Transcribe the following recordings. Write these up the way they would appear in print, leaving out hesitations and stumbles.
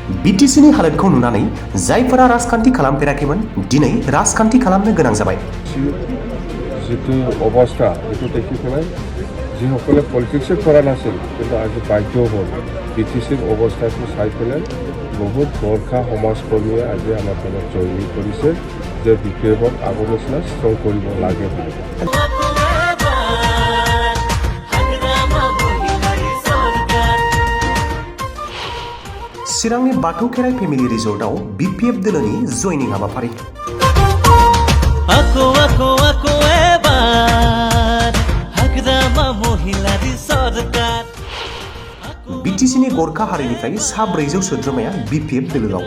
बिटिसिनि हालोदखौ नुनानै जायफोरा राजखान्थि खालामफेराखैमोन दिनै राजखान्थि खालामनो गोनां जाबाय। जितु अवस्था बेखौ देखि পেলাই যিসকলে পলিটিক্সে কৰা নাছিল কিন্তু আজি বাধ্য হ'ল বিটিচিৰ অৱস্থাটো চাই পেলাই বহুত গোৰ্খা সমাজকৰ্মীয়ে আজি আমাৰ তলত জইন কৰিছে যে বিপ্লৱক আগৰ নিচিনা ষ্ট্ৰং কৰিব লাগে বুলি। चिरांनि बाथौ खेराइ फेमिलि रिजर्टआव BPF दोलोनि जयनिं हाबाफारि। बिटिसिनि गोर्खा हारिनिफ्राय सा 400 सोद्रोमाया BPF दोलोआव।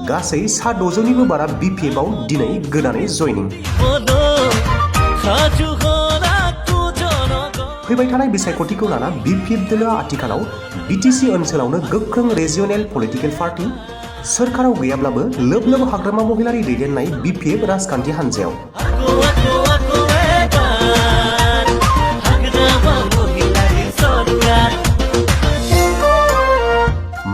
गासै सा 600 निबो बारा BPF आव दिनै गोदानै जयनिं। फैबाय थानाय बिसायख'थिखौ लाना BPF दोलोआ आथिखालाव बिटिसि ओनसोलावनो गोख्रों रिजियनेल पलिटिकेल पार्टी सोरखाराव गैयाब्लाबो लोब लोब हाग्रामा महिलारि दैदेननाय BPF राजखान्थि हान्जायाव।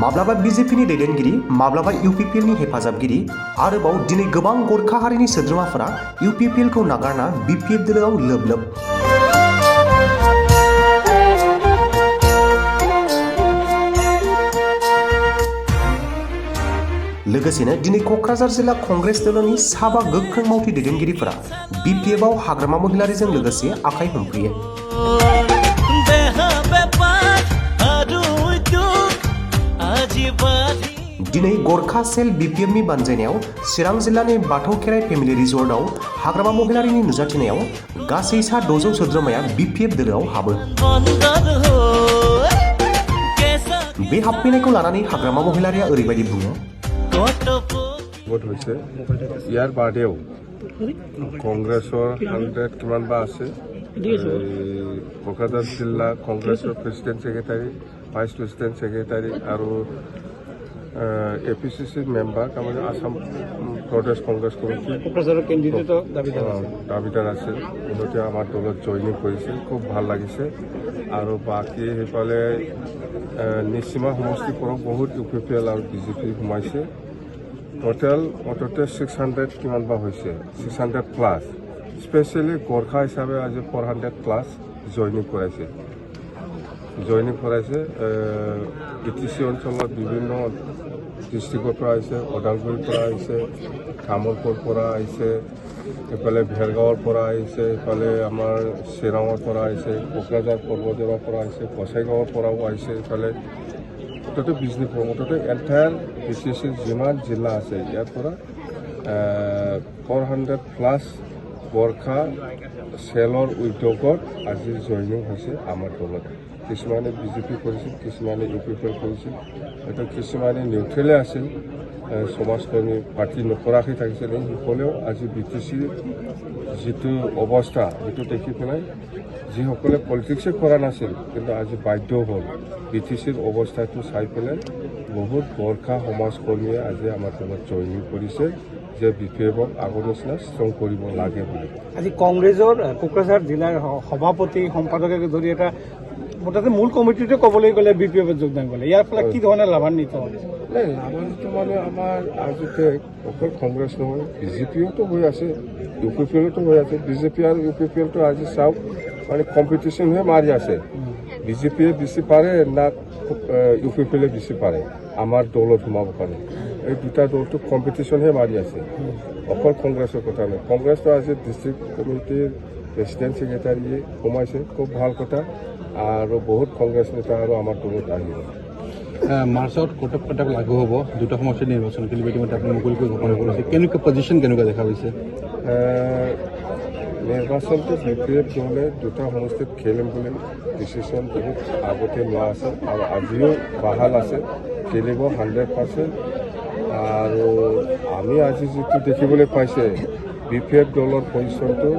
माब्लाबा BJPनि दैदेनगिरि माब्लाबा UPPLनि हेफाजाबगिरि आरोबाव दिनै गोबां गोर्खा हारिनि सोद्रोमाफोरा UPPLखौ नागारना BPF दोलोआव लोब लोब। लोगोसेनो दिनै क'क्राझार जिल्ला कंग्रेस दोलोनि साबा गोख्रों मावथि दैदेनगिरिफोरा BPF आव हाग्रामा महिलारिजों लोगोसे आखाइ हमफैयो। दिनै गोर्खा सेल BPFनि बानजायनायाव चिरां जिल्लानि बाथौ खेराइ फेमिलि रिजर्टआव हाग्रामा महिलारिनि नुजाथिनायाव गासै सा 600 सोद्रोमाया BPF दोलोआव हाबो। बे हाबफैनायखौ लानानै हाग्रामा महिलारिया ओरैबायदि बुङो। ইয়াৰ বাদেও কংগ্ৰেছৰ 100 কিমান বা আছে কলকাতা জিলা কংগ্ৰেছৰ president secretary vice president secretary আৰু APCCৰ মেম্বাৰ তাৰমানে আসাম প্ৰদেশ কংগ্ৰেছ কমিটিৰ দাবিদাৰ আছে সিহঁতে আমাৰ দলত জইনিং কৰিছে খুব ভাল লাগিছে আৰু বাকী সেইফালে নিচিমা সমষ্টিৰ পৰা বহুত UPPL আৰু BJP সোমাইছে টোটেল 600 কিমান বা হৈছে 600 প্লাছ স্পেচিয়েলি গোৰ্খা হিচাপে আজি 400 প্লাছ জইনিং কৰাইছে BTC অঞ্চলত বিভিন্ন ডিষ্ট্ৰিক্টৰ পৰা আহিছে ওদালগুৰিৰ পৰা আহিছে তামোলপুৰৰ পৰা আহিছে এইফালে ভেৰগাঁৱৰ পৰা আহিছে এইফালে আমাৰ চিৰাঙৰ পৰা আহিছে কোকৰাঝাৰ পৰ্বতজৰাৰ পৰা আহিছে কছাইগাঁৱৰ পৰাও আহিছে এইফালে মুঠতে বিজনেছৰ মুঠতে এণ্টায়াৰ BCCৰ যিমান জিলা আছে ইয়াৰ পৰা 400 প্লাছ গোৰ্খা চেলৰ উদ্যোগত আজি জইনিং হৈছে আমাৰ দলত। কিছুমানে BJP কৰিছিল কিছুমানে UPPL কৰিছিল এটা কিছুমানে নিউট্ৰেলে আছিল সমাজকৰ্মী পাৰ্টি নকৰাকৈ থাকিছিল সকলেও আজি BTCৰ যিটো অৱস্থা সেইটো দেখি পেলাই যিসকলে পলিটিক্সে কৰা নাছিল কিন্তু আজি বাধ্য হ'ল BTCৰ অৱস্থাটো চাই পেলাই বহুত গোৰ্খা সমাজকৰ্মীয়ে আজি আমাৰ তলত জইনিং কৰিছে যে BPFক আগৰ নিচিনা ষ্ট্ৰং কৰিব লাগে বুলি। আজি কংগ্ৰেছৰ কোকৰাঝাৰ জিলাৰ সভাপতি সম্পাদকে ধৰি এটা মুঠতে মূল কমিটিতে ক'বলৈ গ'লে BPFত যোগদান কৰিলে ইয়াৰ ফলত কি ধৰণে লাভান্বিত হয়? লাভান্বিত মানে আমাৰ আজিতে অকল কংগ্ৰেছ নহয় BJPতো হৈ আছে UPPLতো হৈ আছে BJP আৰু UPPLতো আজি চাওক মানে কম্পিটিশ্যনহে মাৰি আছে BJPয়ে বেছি পাৰে না UPPLে বেছি পাৰে আমাৰ দলত সোমাব পাৰে এই দুটা দলটো কম্পিটিশ্যনহে মাৰি আছে অকল কংগ্ৰেছৰ কথা নহয় কংগ্ৰেছটো আজি ডিষ্ট্ৰিক্ট কমিটিৰ প্ৰেচিডেণ্ট ছেক্ৰেটাৰীয়ে সোমাইছে খুব ভাল কথা আৰু বহুত কংগ্ৰেছ নেতা আৰু আমাৰ দলত আহিব। মাৰ্চত কটক কটক লাগু হ'ব দুটা সমষ্টিৰ নিৰ্বাচন কিন্তু ইতিমধ্যে আপুনি মুকলিকৈ ঘোষণা কৰিছে কেনেকুৱা পজিশ্যন কেনেকুৱা দেখা পাইছে? নিৰ্বাচনটো BPF দলে দুটা সমষ্টিত খেলিম বুলি ডিচিশ্যন বহুত আগতে লোৱা আছে আৰু আজিও বাহাল আছে খেলিব 100%। আৰু আমি আজি যিটো দেখিবলৈ পাইছে BPF দলৰ পজিশ্যনটো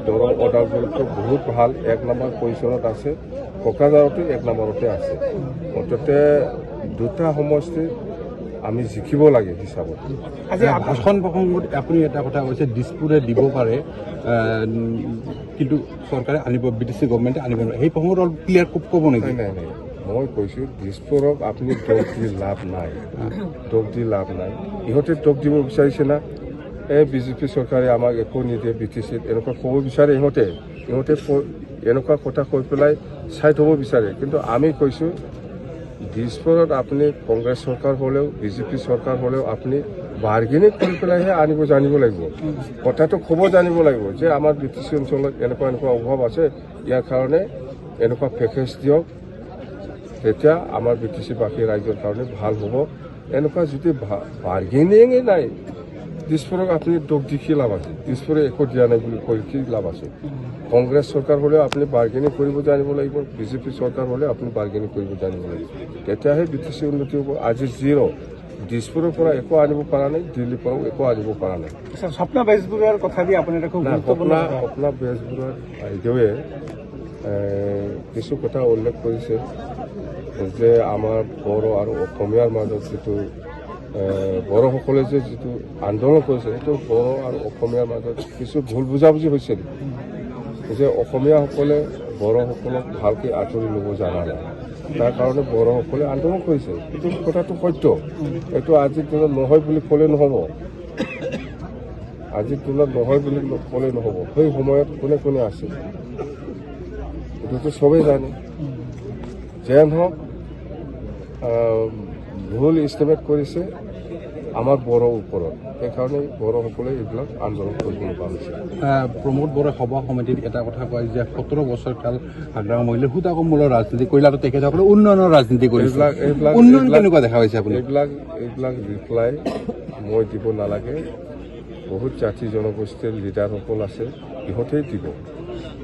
দৰং ওদালগুৰিতো বহুত ভাল 1 নম্বৰ পজিশ্যনত আছে কোকৰাঝাৰতো 1 নম্বৰতে আছে মুঠতে দুটা সমষ্টিত আমি জিকিব লাগে হিচাপত। আজি ভাষণ প্ৰসংগত আপুনি এটা কথা কৈছে দিছপুৰে দিব পাৰে কিন্তু চৰকাৰে আনিব BTC গভৰ্ণমেণ্টে আনিব নোৱাৰে সেই প্ৰসংগত অলপ ক্লিয়াৰ ক'ব নেকি? নাই মই কৈছোঁ দিছপুৰক আপুনি দোষ দি লাভ নাই, দোষ দি লাভ নাই। ইহঁতে দোষ দিব বিচাৰিছে না, এই বিজেপি চৰকাৰে আমাক একো নিদিয়ে BTCত এনেকুৱা ক'ব বিচাৰে। ইহঁতে এনেকুৱা কথা কৈ পেলাই চাই থ'ব বিচাৰে। কিন্তু আমি কৈছোঁ দিছপুৰত আপুনি কংগ্ৰেছ চৰকাৰ হ'লেও বিজেপি চৰকাৰ হ'লেও আপুনি বাৰ্গেনিং কৰি পেলাইহে আনিব জানিব লাগিব, কথাটো ক'ব জানিব লাগিব যে আমাৰ BTC অঞ্চলত এনেকুৱা অভাৱ আছে, ইয়াৰ কাৰণে এনেকুৱা পেকেজ দিয়ক, তেতিয়া আমাৰ BTC বাকী ৰাইজৰ কাৰণে ভাল হ'ব। এনেকুৱা যদি বাৰ্গেনিঙেই নাই, দিছপুৰক আপুনি দোষ দি কি লাভ আছে? দিছপুৰে একো দিয়া নাই বুলি কৈ কি লাভ আছে? কংগ্ৰেছ চৰকাৰ হ'লেও আপুনি বাৰ্গেনিং কৰিব জানিব লাগিব, বিজেপি চৰকাৰ হ'লেও আপুনি বাৰ্গেনিং কৰিব জানিব লাগিব, তেতিয়াহে BTC উন্নতি হ'ব। আজি জিৰ' দিছপুৰৰ পৰা একো আনিব পৰা নাই, দিল্লীৰ পৰাও একো আনিব পৰা নাই। স্বপ্না বেজবৰুৱাৰ কথা দি আপুনি এটা খুব গুৰুত্বপূৰ্ণ স্বপ্না বেজবৰুৱাৰ বাইদেৱে কিছু কথা উল্লেখ কৰিছে যে আমাৰ বড়ো আৰু অসমীয়াৰ মাজত যিটো বড়োসকলে যে যিটো আন্দোলন কৰিছে সেইটো বড়ো আৰু অসমীয়াৰ মাজত কিছু ভুল বুজাবুজি হৈছিল যে অসমীয়াসকলে বড়োসকলক ভালকৈ আঁতৰি ল'ব জনা নাই, তাৰ কাৰণে বড়োসকলে আন্দোলন কৰিছে। এইটো কথাটো সত্য, এইটো আজিৰ দিনত নহয় বুলি ক'লে নহ'ব, আজিৰ দিনত নহয় বুলি ক'লে নহ'ব। সেই সময়ত কোনে কোনে আছিল এইটোতো চবেই জানে। যেন হওক ভুল ইষ্টিমেট কৰিছে আমাৰ বড়োৰ ওপৰত, সেইকাৰণে বড়োসকলে এইবিলাক আন্দোলন কৰিব লগা হৈছে। প্ৰমোদ বড়োই সভা সমিতিত এটা কথা কয় যে 17 বছৰ কাল হাগ্ৰাম মহিলাই সূতাকম্বলৰ ৰাজনীতি কৰিলে আৰু তেখেতসকলে উন্নয়নৰ ৰাজনীতি কৰিছে। উন্নয়ন কেনেকুৱা দেখা পাইছে আপুনি? এইবিলাক ৰিপ্লাই মই দিব নালাগে, বহুত জাতি জনগোষ্ঠীৰ লিডাৰসকল আছে, ইহঁতেই দিব।